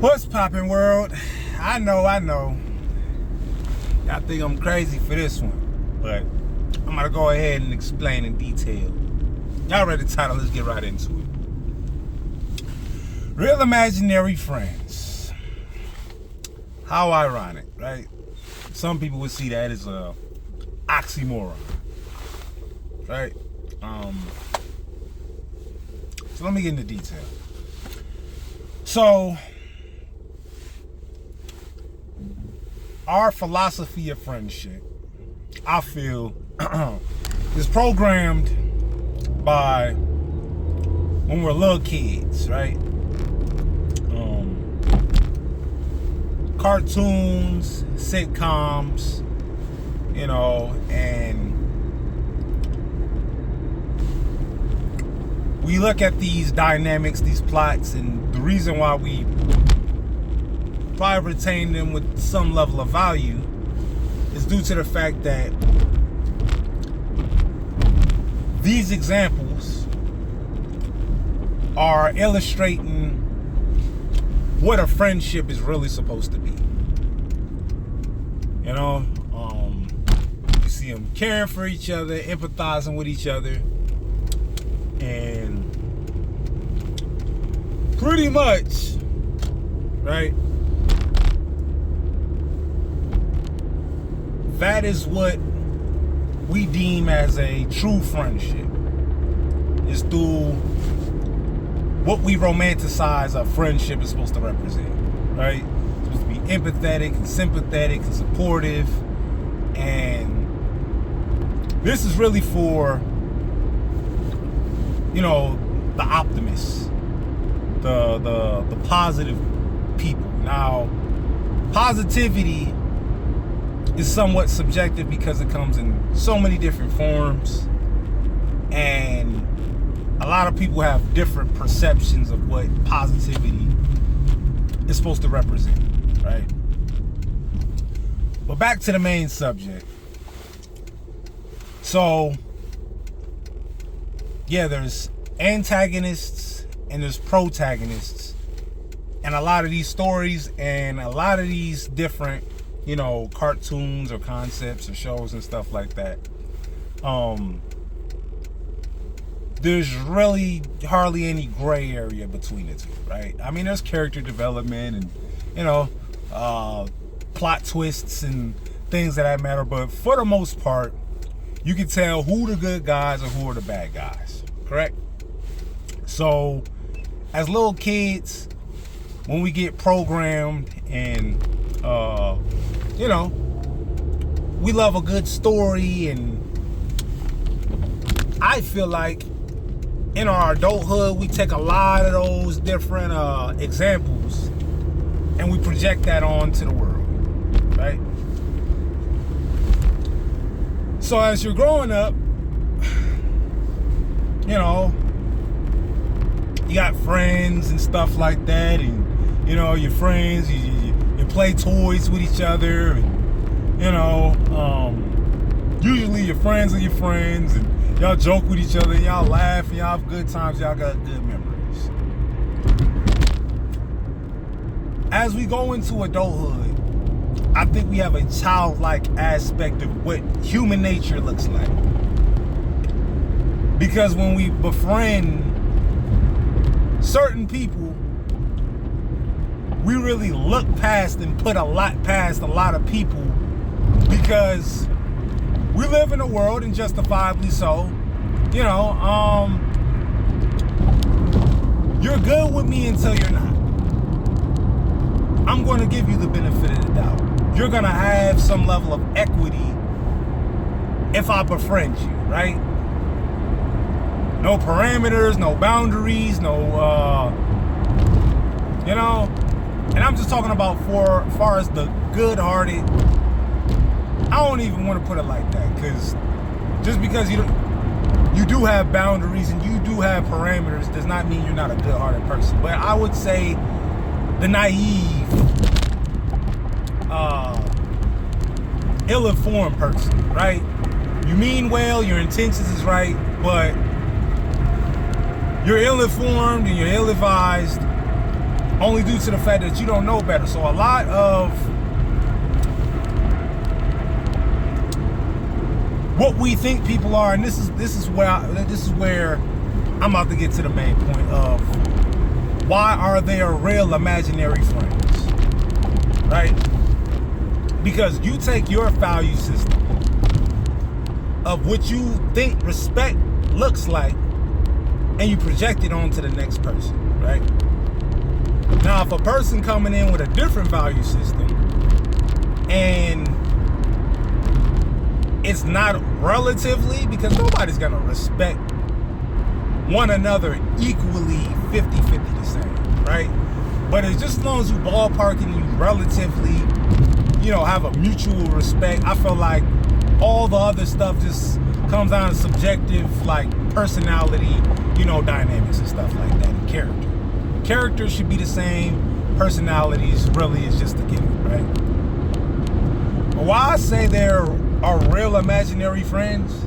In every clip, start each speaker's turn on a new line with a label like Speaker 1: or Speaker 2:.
Speaker 1: What's poppin', world? I know. Y'all think I'm crazy for this one, but I'm gonna go ahead and explain in detail. Y'all read the title, let's get right into it. Real imaginary friends. How ironic, right? Some people would see that as a oxymoron, right? So let me get into detail. So, our philosophy of friendship, I feel, is programmed by when we're little kids, right? Cartoons, sitcoms, and we look at these dynamics, these plots, and the reason why we probably retain them with some level of value is due to the fact that these examples are illustrating what a friendship is really supposed to be. You see them caring for each other, empathizing with each other, and pretty much, right? That is what we deem as a true friendship. Is through what we romanticize a friendship is supposed to represent, right? It's supposed to be empathetic and sympathetic and supportive. And this is really for, the optimists, the positive people. Now, positivity is somewhat subjective because it comes in so many different forms, and a lot of people have different perceptions of what positivity is supposed to represent, right? But back to the main subject. So, yeah, there's antagonists and there's protagonists, and a lot of these stories and a lot of these different cartoons or concepts or shows and stuff like that, there's really hardly any gray area between the two, right? I mean, there's character development and plot twists and things of that matter, but for the most part, you can tell who the good guys or who are the bad guys, correct? So, as little kids, when we get programmed and we love a good story, and I feel like in our adulthood we take a lot of those different examples and we project that onto the world, right? So as you're growing up, you got friends and stuff like that, and your friends, you play toys with each other, and usually your friends are your friends, and y'all joke with each other, and y'all laugh, and y'all have good times, y'all got good memories. As we go into adulthood, I think we have a childlike aspect of what human nature looks like. Because when we befriend certain people, we really look past and put a lot past a lot of people, because we live in a world, and justifiably so, you're good with me until you're not. I'm going to give you the benefit of the doubt. You're going to have some level of equity if I befriend you, right? No parameters, no boundaries, and I'm just talking about for as far as the good-hearted. I don't even want to put it like that, because just because you do have boundaries and you do have parameters does not mean you're not a good-hearted person. But I would say the naive, ill-informed person, right? You mean well, your intentions is right, but you're ill-informed and you're ill-advised only due to the fact that you don't know better. So a lot of what we think people are, and this is where I'm about to get to the main point of why are there real imaginary friends, right? Because you take your value system of what you think respect looks like and you project it onto the next person, right? Now, if a person coming in with a different value system and it's not relatively, because nobody's gonna respect one another equally 50-50 the same, right? But it's just as long as you ballpark and you relatively, have a mutual respect, I feel like all the other stuff just comes down to subjective, like personality, dynamics and stuff like that, and character. Character should be the same, personalities really is just a given, right? But why I say there are real imaginary friends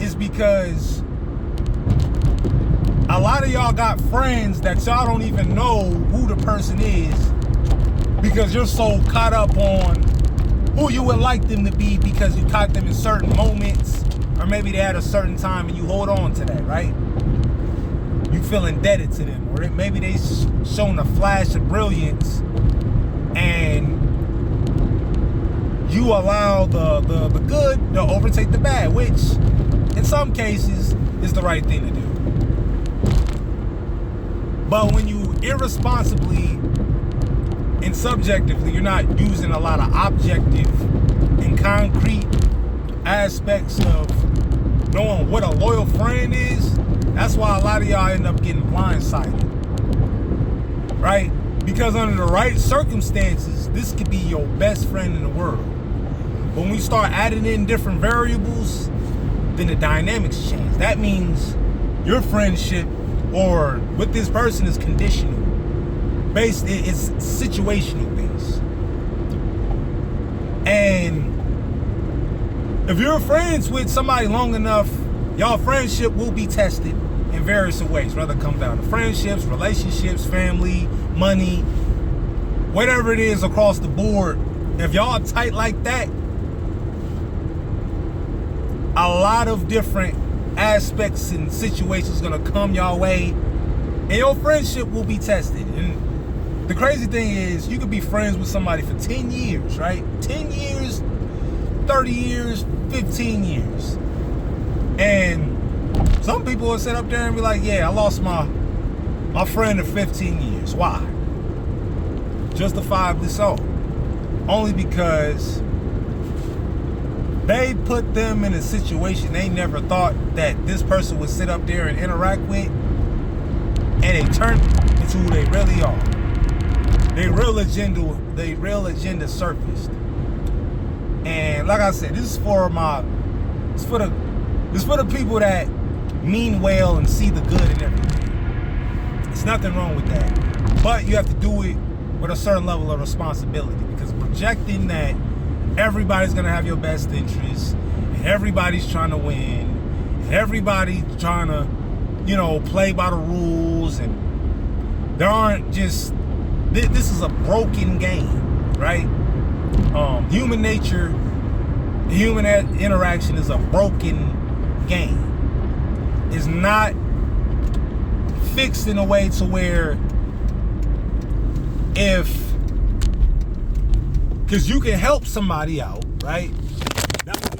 Speaker 1: is because a lot of y'all got friends that y'all don't even know who the person is because you're so caught up on who you would like them to be because you caught them in certain moments, or maybe they had a certain time and you hold on to that, right? You feel indebted to them, or maybe they shown a flash of brilliance and you allow the good to overtake the bad, which in some cases is the right thing to do. But when you irresponsibly and subjectively, you're not using a lot of objective and concrete aspects of knowing what a loyal friend is, that's why a lot of y'all end up getting blindsided, right? Because under the right circumstances, this could be your best friend in the world. But when we start adding in different variables, then the dynamics change. That means your friendship or with this person is conditional. It's situational based. And if you're friends with somebody long enough, y'all friendship will be tested in various ways, whether it comes down to friendships, relationships, family, money, whatever it is across the board. If y'all tight like that, a lot of different aspects and situations gonna come your way, and your friendship will be tested. And the crazy thing is, you could be friends with somebody for 10 years, right? 10 years, 30 years, 15 years. And some people will sit up there and be like, yeah, I lost my friend of 15 years. Why? Justifiably so. Only because they put them in a situation they never thought that this person would sit up there and interact with, and they turned into who they really are. Their real agenda surfaced. And like I said, this is for the people that mean well and see the good in everything. There's nothing wrong with that. But you have to do it with a certain level of responsibility, because projecting that everybody's gonna have your best interests and everybody's trying to win and everybody's trying to, play by the rules, and there aren't just, this is a broken game, right? Human nature, human interaction is a broken game. It's not fixed in a way to where because you can help somebody out, right? That will